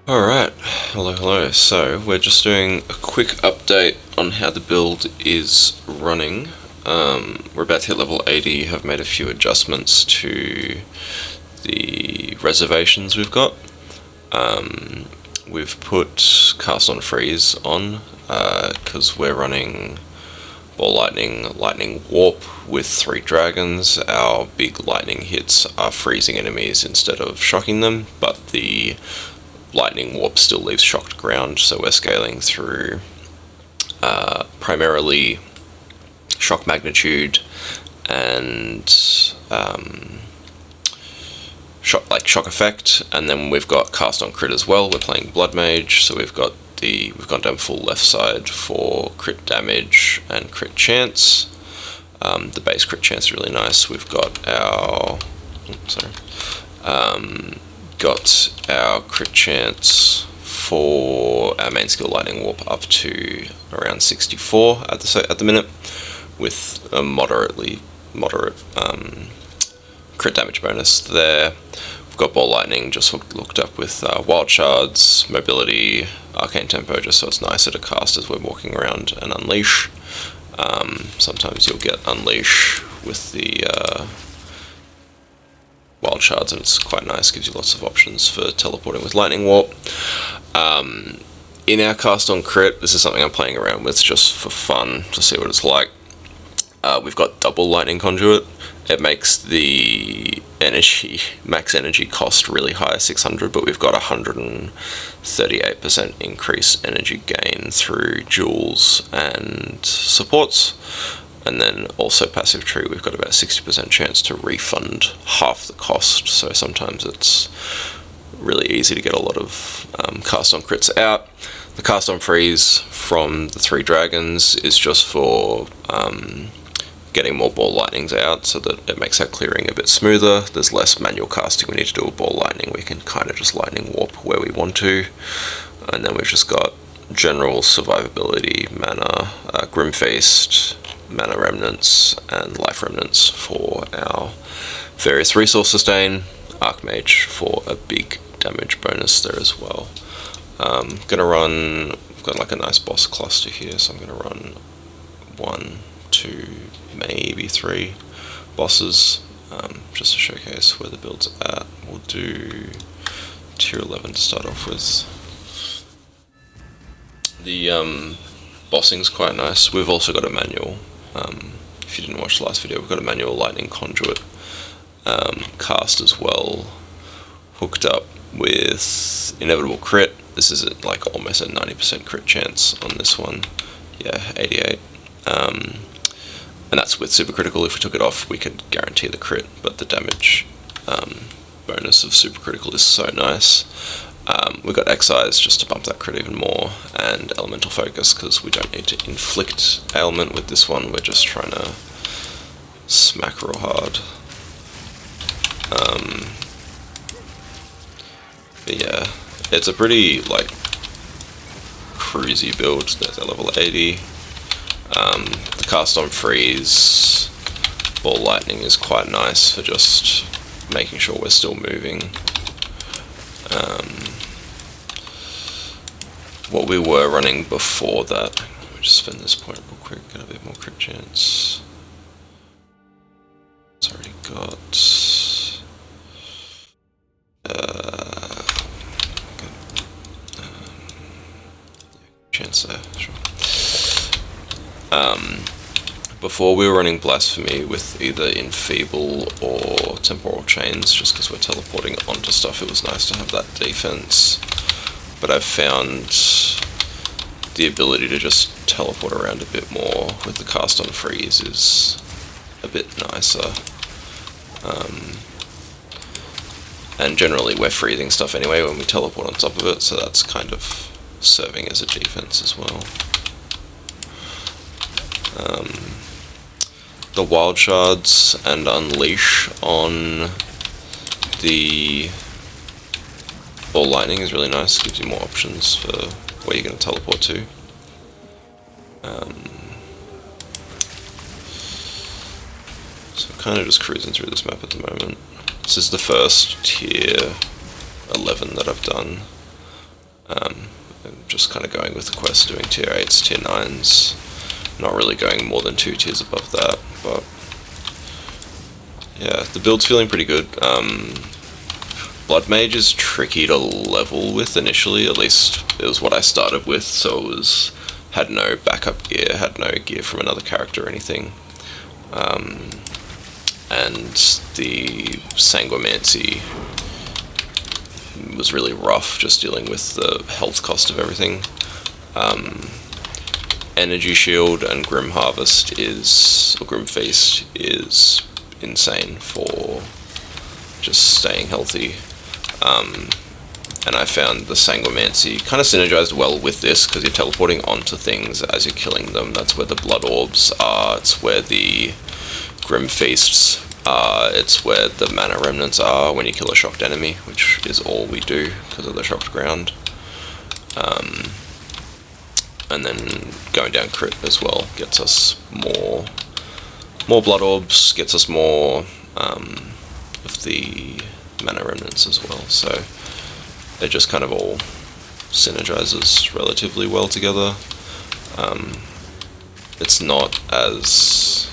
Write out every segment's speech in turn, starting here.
Alright, hello. So, we're just doing a quick update on how the build is running. We're about to hit level 80, have made a few adjustments to the reservations we've got. We've put Cast on Freeze on, because we're running Ball Lightning Warp with 3 dragons. Our big lightning hits are freezing enemies instead of shocking them, but the Lightning Warp still leaves shocked ground, so we're scaling through primarily Shock Magnitude and shock effect, and then we've got Cast on Crit as well. We're playing Bloodmage, so we've gone down full left side for crit damage and crit chance. The base crit chance is really nice. We've got our crit chance for our main skill Lightning Warp up to around 64 at the minute, with a moderate crit damage bonus there. We've got Ball Lightning just looked up with Wild Shards, Mobility, Arcane Tempo, just so it's nicer to cast as we're walking around, and Unleash. Sometimes you'll get Unleash with the Wild Shards, and it's quite nice, gives you lots of options for teleporting with Lightning Warp. In our Cast on Crit, this is something I'm playing around with just for fun, to see what it's like. We've got double Lightning Conduit. It makes the max energy cost really high, 600, but we've got 138% increase energy gain through jewels and supports. And then also passive tree, we've got about 60% chance to refund half the cost, so sometimes it's really easy to get a lot of cast on crits out. The cast on freeze from the 3 dragons is just for getting more ball lightnings out, so that it makes our clearing a bit smoother. There's less manual casting we need to do with ball lightning. We can kind of just lightning warp where we want to. And then we've just got general survivability, mana, Grim Feast, mana remnants, and life remnants for our various resource sustain. Archmage for a big damage bonus there as well. We've got like a nice boss cluster here, so I'm gonna run 1, 2, maybe 3 bosses, just to showcase where the build's at. We'll do tier 11 to start off with. The bossing's quite nice. We've also got a manual. If you didn't watch the last video, we've got a manual Lightning Conduit cast as well, hooked up with Inevitable Crit. This is like almost a 90% crit chance on this one. Yeah, 88. And that's with supercritical. If we took it off, we could guarantee the crit, but the damage bonus of supercritical is so nice. We've got Exile just to bump that crit even more, and Elemental Focus because we don't need to inflict ailment with this one. We're just trying to smack real hard. But yeah, it's a pretty cruisy build. There's our level 80. The cast on freeze ball lightning is quite nice for just making sure we're still moving. What we were running before that, let me just spin this point real quick, get a bit more crit chance. It's already got chance there, sure. Before we were running Blasphemy with either Enfeeble or Temporal Chains, just because we're teleporting onto stuff. It was nice to have that defense, but I've found the ability to just teleport around a bit more with the cast on freeze is a bit nicer. And generally we're freezing stuff anyway when we teleport on top of it, so that's kind of serving as a defense as well. The Wild Shards and Unleash on the Ball Lightning is really nice, gives you more options for where you're going to teleport to. So I'm kind of just cruising through this map at the moment. This is the first tier 11 that I've done. I'm just kind of going with the quest, doing tier 8s, tier 9s, not really going more than 2 tiers above that, but yeah, the build's feeling pretty good. Bloodmage is tricky to level with initially, at least it was what I started with, so it was, had no backup gear, had no gear from another character or anything. And the Sanguimancy was really rough, just dealing with the health cost of everything. Energy Shield and Grim Harvest or Grim Feast is insane for just staying healthy. And I found the Sanguimancy kind of synergized well with this, because you're teleporting onto things as you're killing them. That's where the Blood Orbs are, it's where the Grim Feasts are, it's where the Mana Remnants are when you kill a shocked enemy, which is all we do because of the shocked ground. And then going down crit as well gets us more Blood Orbs, gets us more of the Mana Remnants as well, so it just kind of all synergizes relatively well together. It's not as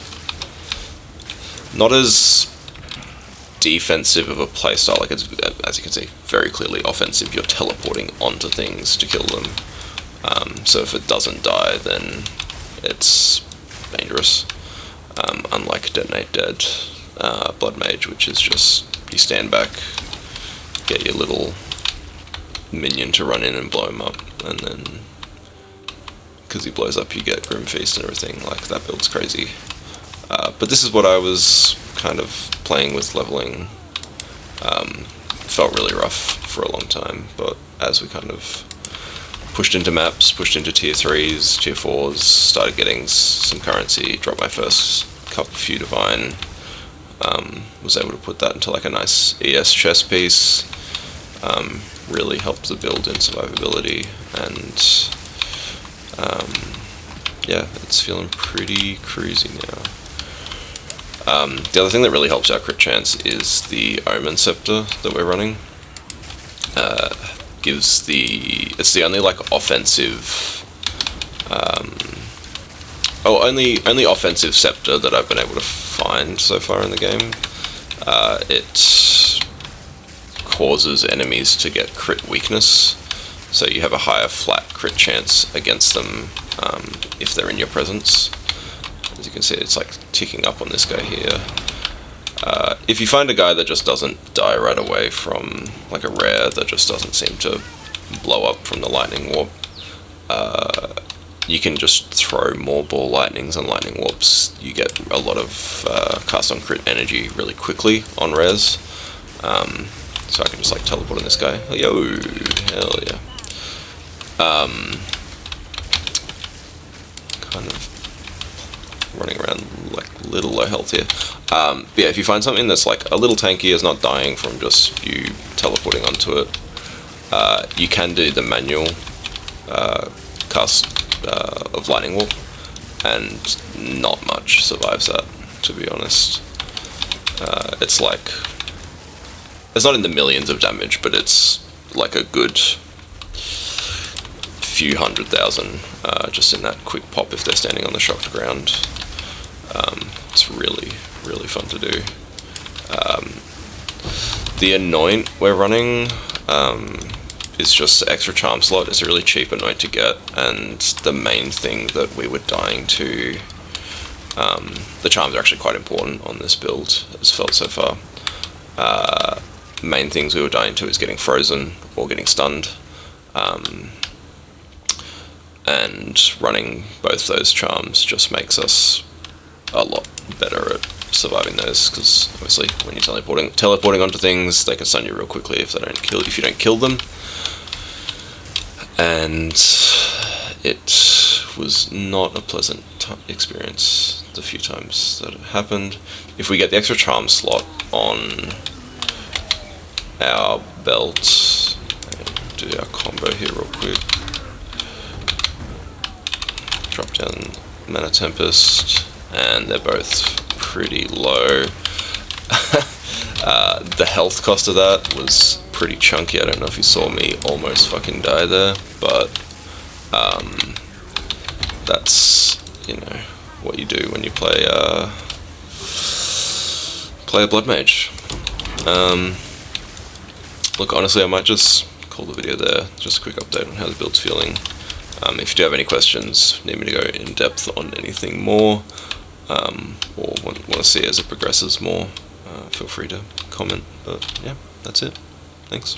defensive of a playstyle, like it's, as you can see, very clearly offensive. You're teleporting onto things to kill them, so if it doesn't die, then it's dangerous. Unlike Detonate Dead, Bloodmage, which is just, you stand back, get your little minion to run in and blow him up, and then because he blows up you get Grim Feast and everything. Like, that build's crazy. But this is what I was kind of playing with leveling. Felt really rough for a long time, but as we kind of pushed into maps, pushed into tier 3s, tier 4s, started getting some currency, dropped my first few divine, was able to put that into like a nice ES chess piece, really helped the build in survivability, and yeah, it's feeling pretty cruisy now. The other thing that really helps our crit chance is the Omen Scepter that we're running. It's the only like offensive, only offensive scepter that I've been able to find so far in the game. It causes enemies to get crit weakness, so you have a higher flat crit chance against them if they're in your presence. As you can see, it's like ticking up on this guy here. If you find a guy that just doesn't die right away from like a rare that just doesn't seem to blow up from the lightning warp, you can just throw more ball lightnings and lightning warps. You get a lot of cast on crit energy really quickly on rares. So I can just like teleport on this guy. Yo, hell yeah. Kind of running around like little low health here. But yeah, if you find something that's like a little tanky, is not dying from just you teleporting onto it, you can do the manual cast of Lightning Warp, and not much survives that, to be honest. It's like, it's not in the millions of damage, but it's like a good few 100,000 just in that quick pop if they're standing on the shocked ground. It's really, really fun to do. The Anoint we're running is just the extra charm slot. It's a really cheap Anoint to get, and the main thing that we were dying to, the charms are actually quite important on this build, as felt so far. Main things we were dying to is getting frozen or getting stunned, and running both those charms just makes us a lot better at surviving those, because obviously when you're teleporting onto things, they can stun you real quickly if you don't kill them. And it was not a pleasant experience the few times that it happened. If we get the extra charm slot on our belt, do our combo here real quick. Drop down Mana Tempest, and they're both pretty low. The health cost of that was pretty chunky. I don't know if you saw me almost fucking die there, but that's, you know, what you do when you play a Bloodmage. Look, honestly, I might just call the video there. Just a quick update on how the build's feeling. If you do have any questions, need me to go in depth on anything more, or want to see as it progresses more, feel free to comment. But yeah, that's it. Thanks.